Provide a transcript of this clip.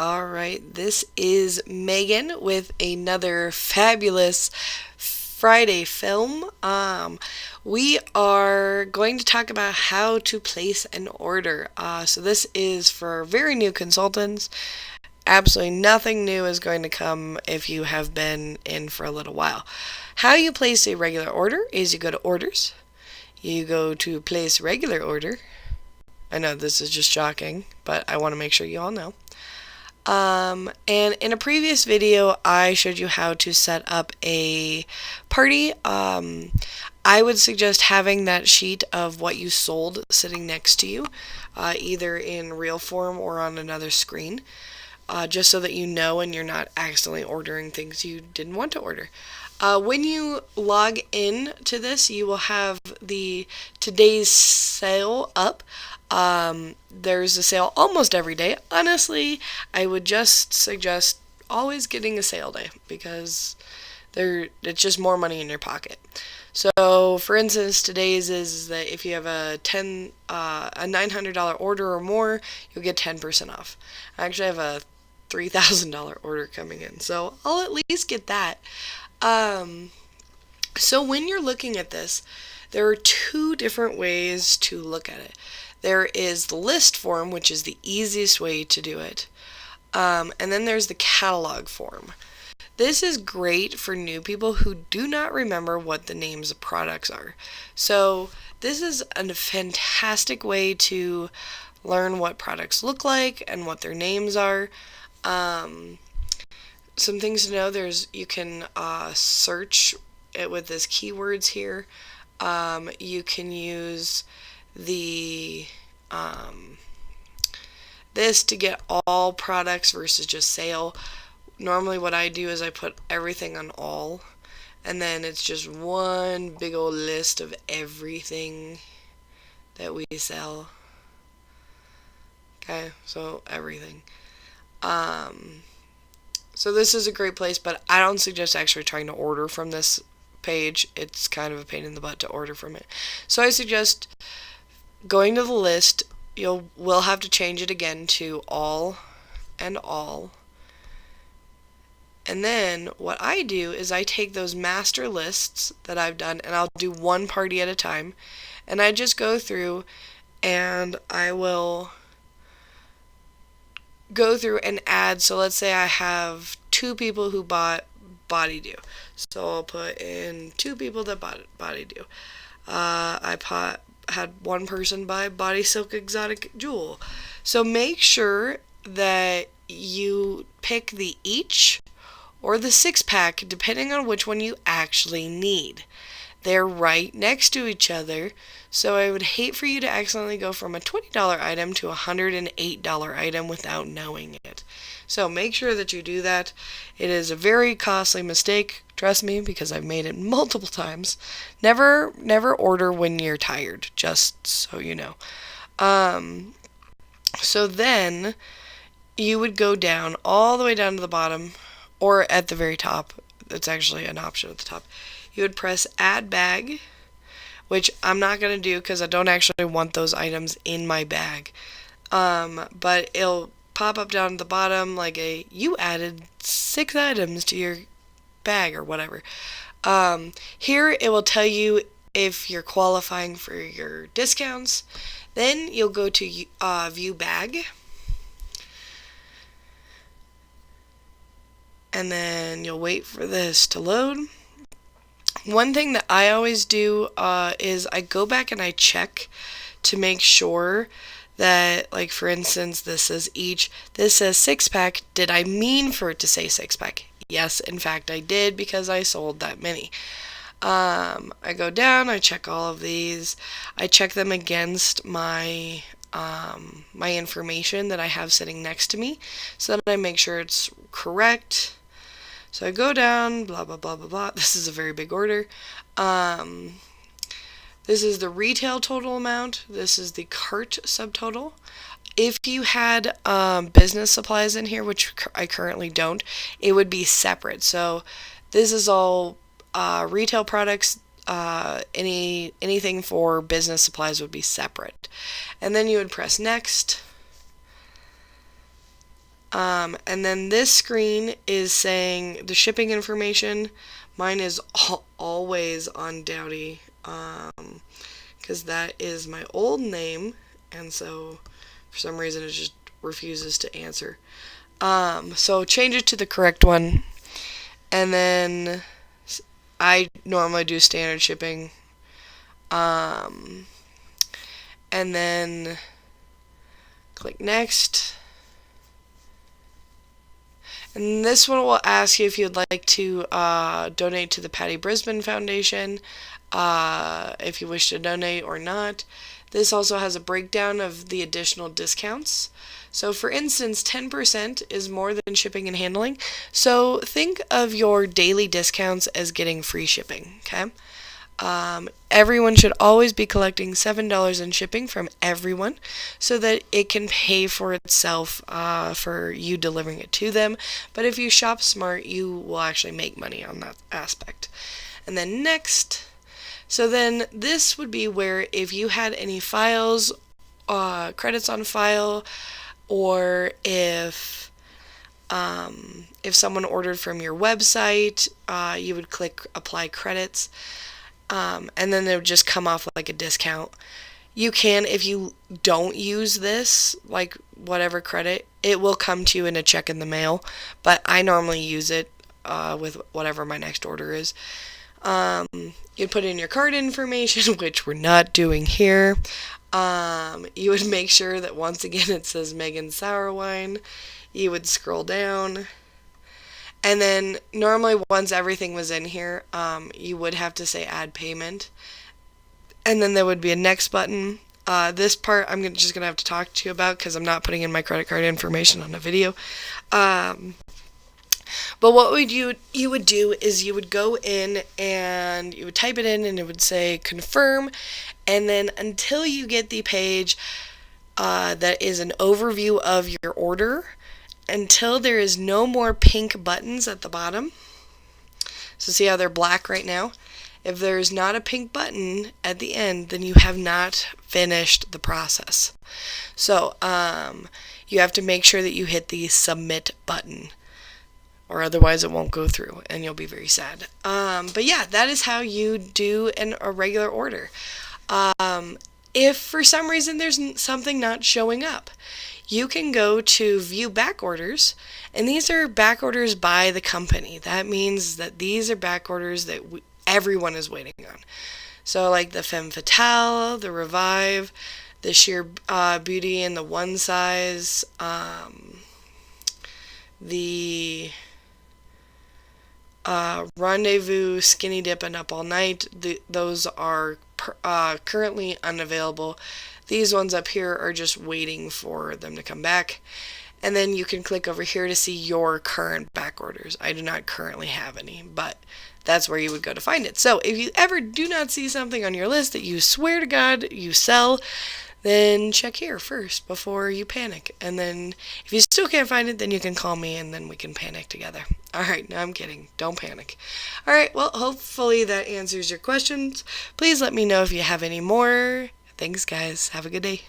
Alright, this is Megan with another fabulous Friday film. We are going to talk about how to place an order. So this is for very new consultants. Absolutely nothing new is going to come if you have been in for a little while. How you place a regular order is you go to orders, you go to place regular order. I know this is just shocking, but I want to make sure you all know. And in a previous video, I showed you how to set up a party. I would suggest having that sheet of what you sold sitting next to you, either in real form or on another screen, just so that you know and you're not accidentally ordering things you didn't want to order. When you log in to this, you will have the today's sale up. There's a sale almost every day. Honestly, I would just suggest always getting a sale day because it's just more money in your pocket. So, for instance, today's is that if you have a $900 order or more, you'll get 10% off. I actually have a $3,000 order coming in, so I'll at least get that. So when you're looking at this, there are two different ways to look at it. There is the list form, which is the easiest way to do it. And then there's the catalog form. This is great for new people who do not remember what the names of products are. So this is a fantastic way to learn what products look like and what their names are. Some things to know, you can search it with this keywords here. You can use the this to get all products versus just sale. Normally what I do is I put everything on all, and then it's just one big old list of everything that we sell. Okay, so everything. So this is a great place, but I don't suggest actually trying to order from this page. It's kind of a pain in the butt to order from it. So I suggest going to the list. Will have to change it again to all and all. And then what I do is I take those master lists that I've done and I'll do one party at a time. And I just go through and I will go through and add. So let's say I have 2 people who bought Body Dew. So I'll put in 2 people that bought Body Dew. Had 1 person buy Body Silk Exotic Jewel. So make sure that you pick the each or the 6-pack depending on which one you actually need. They're right next to each other, so I would hate for you to accidentally go from a $20 item to a $108 item without knowing it. So make sure that you do that. It is a very costly mistake, trust me, because I've made it multiple times. Never order when you're tired, just so you know. So then you would go down all the way down to the bottom, or at the very top. It's actually an option at the top. You would press add bag, which I'm not going to do because I don't actually want those items in my bag. But it'll pop up down at the bottom like you added 6 items to your bag or whatever. Here it will tell you if you're qualifying for your discounts. Then you'll go to view bag. And then you'll wait for this to load. One thing that I always do is I go back and I check to make sure that, like, for instance, this says 6-pack. Did I mean for it to say 6-pack? Yes, in fact I did, because I sold that many. I go down, I check all of these. I check them against my my information that I have sitting next to me so that I make sure it's correct. So I go down, blah, blah, blah, blah, blah. This is a very big order. This is the retail total amount. This is the cart subtotal. If you had business supplies in here, which I currently don't, it would be separate. So this is all retail products. Anything for business supplies would be separate. And then you would press next. And then this screen is saying the shipping information. Mine is always on Dowdy, because that is my old name, and so for some reason it just refuses to answer. So change it to the correct one, and then I normally do standard shipping. And then click next. And this one will ask you if you'd like to donate to the Patty Brisbane Foundation, if you wish to donate or not. This also has a breakdown of the additional discounts. So for instance, 10% is more than shipping and handling. So think of your daily discounts as getting free shipping, okay? Everyone should always be collecting $7 in shipping from everyone so that it can pay for itself for you delivering it to them. But if you shop smart, you will actually make money on that aspect. And then next, so then this would be where if you had any files, credits on file, or if someone ordered from your website, you would click apply credits. And then they would just come off like a discount. You can, if you don't use this, like whatever credit, it will come to you in a check in the mail, but I normally use it with whatever my next order is. You put in your card information, which we're not doing here. You would make sure that once again it says Megan Sour Wine. You would scroll down. And then normally once everything was in here, you would have to say add payment. And then there would be a next button. This part I'm just going to have to talk to you about because I'm not putting in my credit card information on a video. But what you would do is you would go in and you would type it in and it would say confirm. And then until you get the page that is an overview of your order, until there is no more pink buttons at the bottom. So see how they're black right now? If there's not a pink button at the end, then you have not finished the process. So you have to make sure that you hit the submit button, or otherwise it won't go through and you'll be very sad. But yeah, that is how you do a regular order. If for some reason there's something not showing up, you can go to view back orders, and these are back orders by the company. That means that these are back orders that everyone is waiting on. So like the Femme Fatale, the Revive, the Sheer Beauty and the One Size, the Rendezvous, Skinny Dip, and Up All Night. Those are currently unavailable. These ones up here are just waiting for them to come back. And then you can click over here to see your current back orders. I do not currently have any, but that's where you would go to find it. So if you ever do not see something on your list that you swear to God you sell, then check here first before you panic. And then if you still can't find it, then you can call me and then we can panic together. Alright, no, I'm kidding. Don't panic. Alright, well, hopefully that answers your questions. Please let me know if you have any more. Thanks, guys. Have a good day.